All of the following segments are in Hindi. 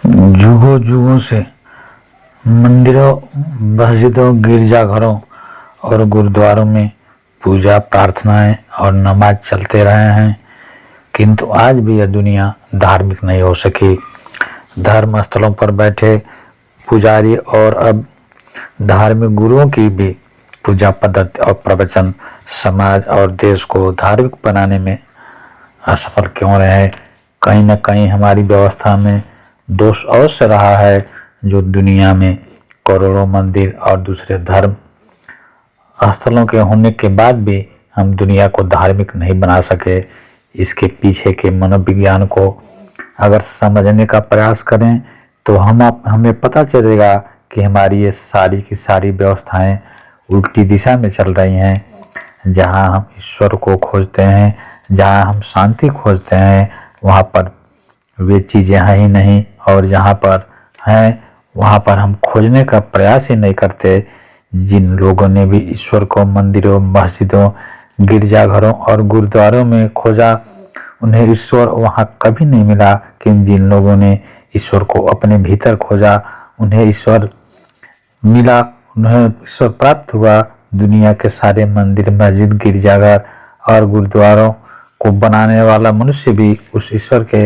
युगों युगों से मंदिरों, मस्जिदों, गिरजाघरों और गुरुद्वारों में पूजा, प्रार्थनाएं और नमाज चलते रहे हैं, किंतु आज भी यह दुनिया धार्मिक नहीं हो सकी। धर्म स्थलों पर बैठे पुजारी और अब धार्मिक गुरुओं की भी पूजा पद्धति और प्रवचन समाज और देश को धार्मिक बनाने में असफल क्यों रहे? कहीं न कहीं हमारी व्यवस्था में दोष अवश्य रहा है, जो दुनिया में करोड़ों मंदिर और दूसरे धर्म स्थलों के होने के बाद भी हम दुनिया को धार्मिक नहीं बना सके। इसके पीछे के मनोविज्ञान को अगर समझने का प्रयास करें तो हमें पता चलेगा कि हमारी ये सारी की सारी व्यवस्थाएं उल्टी दिशा में चल रही हैं। जहां हम ईश्वर को खोजते हैं, जहां हम शांति खोजते हैं, वहां पर वे चीज़ें हैं ही नहीं, और जहां पर हैं वहां पर हम खोजने का प्रयास ही नहीं करते। जिन लोगों ने भी ईश्वर को मंदिरों, मस्जिदों, गिरजाघरों और गुरुद्वारों में खोजा, उन्हें ईश्वर वहां कभी नहीं मिला। कि जिन लोगों ने ईश्वर को अपने भीतर खोजा, उन्हें ईश्वर मिला, उन्हें ईश्वर प्राप्त हुआ। दुनिया के सारे मंदिर, मस्जिद, गिरजाघर और गुरुद्वारों को बनाने वाला मनुष्य भी उस ईश्वर के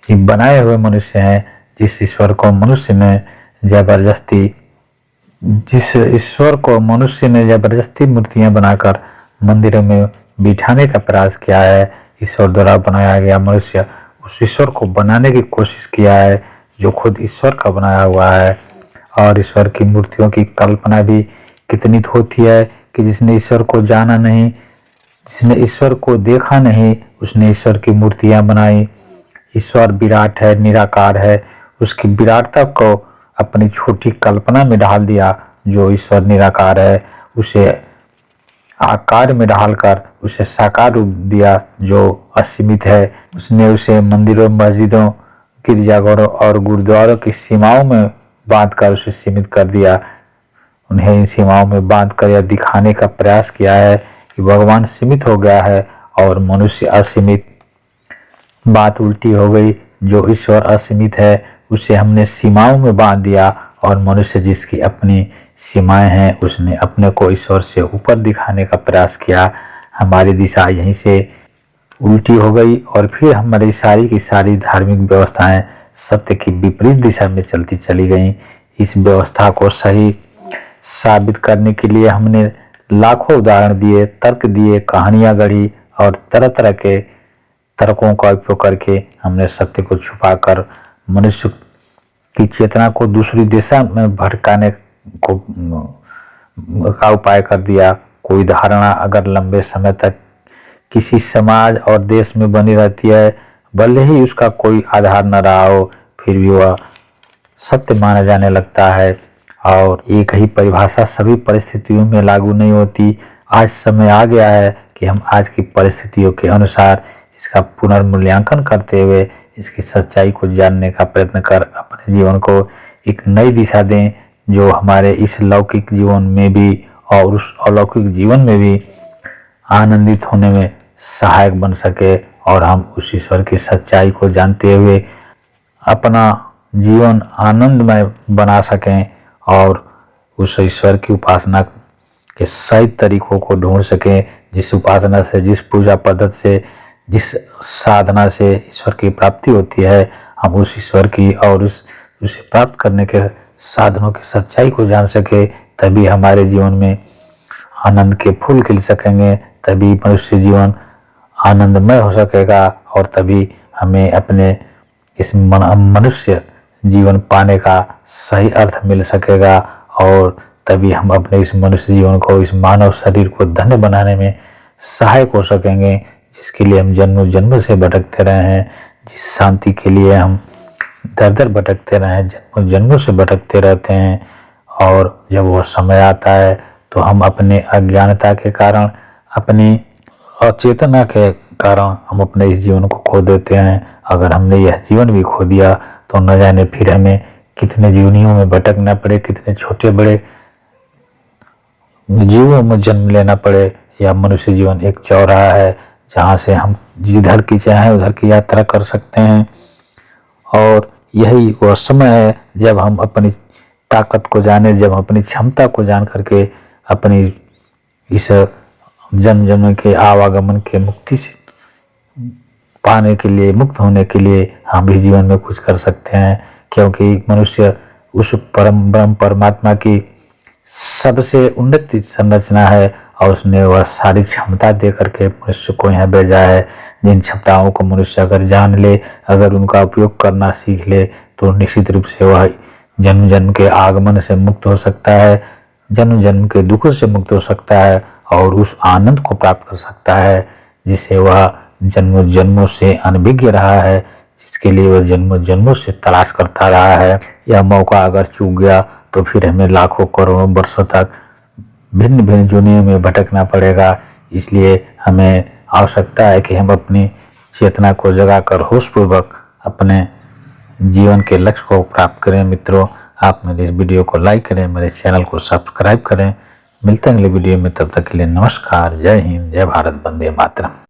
ही बनाए हुए मनुष्य हैं। जिस ईश्वर को मनुष्य ने जबरदस्ती मूर्तियां बनाकर मंदिरों में बिठाने का प्रयास किया है, ईश्वर द्वारा बनाया गया मनुष्य उस ईश्वर को बनाने की कोशिश किया है जो खुद ईश्वर का बनाया हुआ है। और ईश्वर की मूर्तियों की कल्पना भी कितनी होती है कि जिसने ईश्वर को जाना नहीं, जिसने ईश्वर को देखा नहीं, उसने ईश्वर की मूर्तियां बनाई। ईश्वर विराट है, निराकार है, उसकी विराटता को अपनी छोटी कल्पना में ढाल दिया। जो ईश्वर निराकार है उसे आकार में ढालकर उसे साकार रूप दिया। जो असीमित है उसने उसे मंदिरों, मस्जिदों, गिरजाघरों और गुरुद्वारों की सीमाओं में बांधकर उसे सीमित कर दिया। उन्हें इन सीमाओं में बांधकर यह दिखाने का प्रयास किया है कि भगवान सीमित हो गया है और मनुष्य असीमित। बात उल्टी हो गई। जो ईश्वर असीमित है उसे हमने सीमाओं में बांध दिया, और मनुष्य जिसकी अपनी सीमाएं हैं उसने अपने को ईश्वर से ऊपर दिखाने का प्रयास किया। हमारी दिशा यहीं से उल्टी हो गई और फिर हमारी सारी की सारी धार्मिक व्यवस्थाएं सत्य की विपरीत दिशा में चलती चली गईं। इस व्यवस्था को सही साबित करने के लिए हमने लाखों उदाहरण दिए, तर्क दिए, कहानियां गढ़ी और तरह तरह के तर्कों का उपयोग करके हमने सत्य को छुपाकर मनुष्य की चेतना को दूसरी दिशा में भटकाने का उपाय कर दिया। कोई धारणा अगर लंबे समय तक किसी समाज और देश में बनी रहती है, भले ही उसका कोई आधार न रहा हो, फिर भी वह सत्य माना जाने लगता है। और एक ही परिभाषा सभी परिस्थितियों में लागू नहीं होती। आज समय आ गया है कि हम आज की परिस्थितियों के अनुसार इसका पुनर्मूल्यांकन करते हुए इसकी सच्चाई को जानने का प्रयत्न कर अपने जीवन को एक नई दिशा दें, जो हमारे इस लौकिक जीवन में भी और उस अलौकिक जीवन में भी आनंदित होने में सहायक बन सके, और हम उस ईश्वर की सच्चाई को जानते हुए अपना जीवन आनंदमय बना सकें और उस ईश्वर की उपासना के सही तरीकों को ढूंढ सकें। जिस उपासना से, जिस पूजा पद्धति से, जिस साधना से ईश्वर की प्राप्ति होती है, हम उस ईश्वर की और उसे प्राप्त करने के साधनों की सच्चाई को जान सके। तभी हमारे जीवन में आनंद के फूल खिल सकेंगे, तभी मनुष्य जीवन आनंदमय हो सकेगा, और तभी हमें अपने इस मनुष्य जीवन पाने का सही अर्थ मिल सकेगा, और तभी हम अपने इस मनुष्य जीवन को, इस मानव शरीर को धन्य बनाने में सहायक हो सकेंगे, जिसके लिए हम जन्मों जन्मों से भटकते रहे हैं, जिस शांति के लिए हम दर दर भटकते रहे हैं, जन्मों जन्मों से भटकते रहते हैं। और जब वह समय आता है तो हम अपने अज्ञानता के कारण, अपनी अचेतना के कारण हम अपने इस जीवन को खो देते हैं। अगर हमने यह जीवन भी खो दिया तो न जाने फिर हमें कितने जीवनियों में भटकना पड़े, कितने छोटे बड़े जीवों में जन्म लेना पड़े। या मनुष्य जीवन एक चौराहा है जहाँ से हम जिधर की चाहें उधर की यात्रा कर सकते हैं, और यही वह समय है जब हम अपनी ताकत को जाने, जब अपनी क्षमता को जान करके अपनी इस जन्म जन्म के आवागमन के मुक्ति से पाने के लिए, मुक्त होने के लिए हम भी जीवन में कुछ कर सकते हैं। क्योंकि मनुष्य उस परम ब्रह्म परमात्मा की सबसे उन्नत संरचना है और उसने वह सारी क्षमता दे करके मनुष्य को यहाँ भेजा है। जिन क्षमताओं को मनुष्य अगर जान ले, अगर उनका उपयोग करना सीख ले, तो निश्चित रूप से वह जन्म जन्म के आगमन से मुक्त हो सकता है, जन्म जन्म के दुखों से मुक्त हो सकता है और उस आनंद को प्राप्त कर सकता है जिसे वह जन्मों जन्मों से अनभिज्ञ रहा है, जिसके लिए वह जन्मों जन्मों से तलाश करता रहा है। यह मौका अगर चूक गया तो फिर हमें लाखों करोड़ों वर्षों तक भिन्न भिन्न दुनिया में भटकना पड़ेगा। इसलिए हमें आवश्यकता है कि हम अपनी चेतना को जगाकर होशपूर्वक अपने जीवन के लक्ष्य को प्राप्त करें। मित्रों, आप मेरे इस वीडियो को लाइक करें, मेरे चैनल को सब्सक्राइब करें। मिलते हैं अगले वीडियो में, तब तक के लिए नमस्कार, जय हिंद, जय भारत, वंदे मातरम।